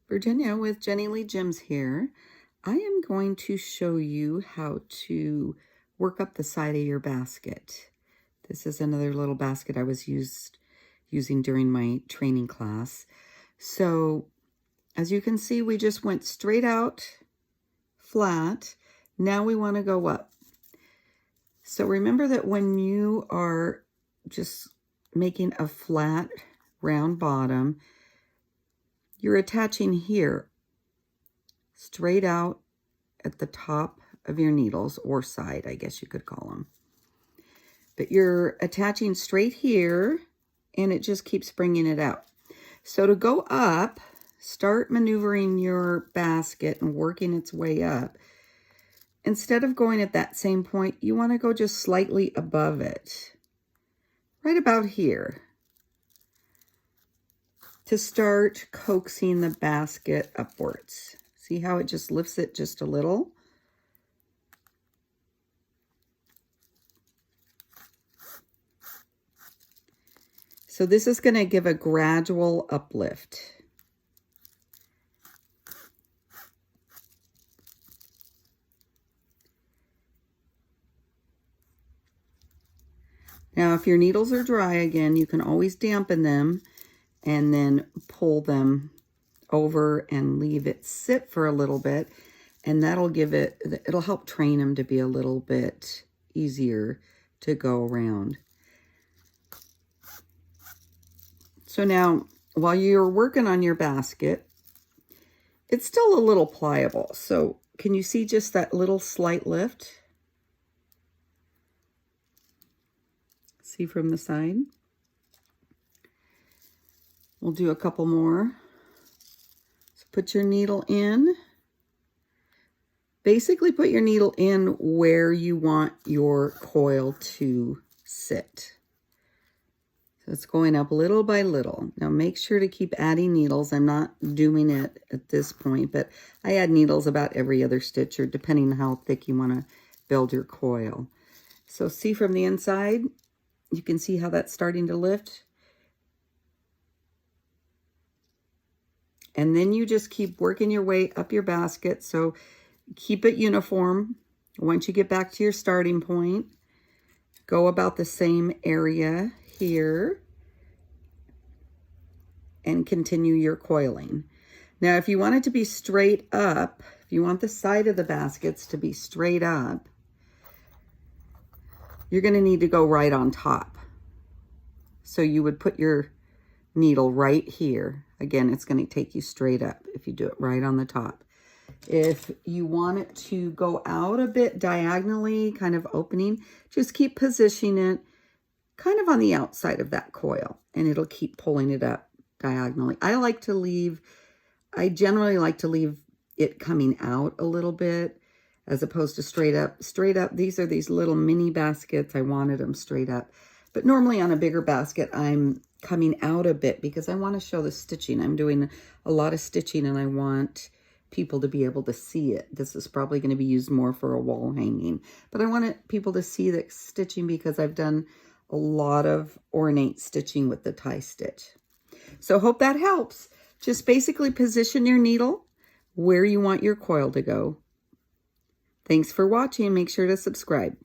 Virginia with Jenny Lee Gems here. I am going to show you how to work up the side of your basket. This is another little basket I was using during my training class. So as you can see, we just went straight out flat. Now we want to go up. So remember that when you are just making a flat round bottom, you're attaching here straight out at the top of your needles, or side, I guess you could call them. But you're attaching straight here, and it just keeps bringing it out. So to go up, start maneuvering your basket and working its way up. Instead of going at that same point, you want to go just slightly above it, right about here, to start coaxing the basket upwards. See how it just lifts it just a little? So this is going to give a gradual uplift. Now, if your needles are dry again, you can always dampen them and then pull them over and leave it sit for a little bit, and that'll it'll help train them to be a little bit easier to go around. So now, while you're working on your basket, it's still a little pliable. So can you see just that little slight lift? See from the side? We'll do a couple more. So put your needle in. Basically put your needle in where you want your coil to sit. So it's going up little by little. Now make sure to keep adding needles. I'm not doing it at this point, but I add needles about every other stitch, or depending on how thick you want to build your coil. So see from the inside, you can see how that's starting to lift. And then you just keep working your way up your basket. So keep it uniform. Once you get back to your starting point, go about the same area here and continue your coiling. Now, if you want it to be straight up, if you want the side of the baskets to be straight up, you're going to need to go right on top. So you would put your needle right here. Again, it's going to take you straight up if you do it right on the top. If you want it to go out a bit diagonally, kind of opening, just keep positioning it kind of on the outside of that coil, and it'll keep pulling it up diagonally. I generally like to leave it coming out a little bit as opposed to straight up. Straight up, these are these little mini baskets. I wanted them straight up. But normally on a bigger basket, I'm coming out a bit because I want to show the stitching. I'm doing a lot of stitching and I want people to be able to see it. This is probably going to be used more for a wall hanging. But I want people to see the stitching because I've done a lot of ornate stitching with the tie stitch. So hope that helps. Just basically position your needle where you want your coil to go. Thanks for watching. Make sure to subscribe.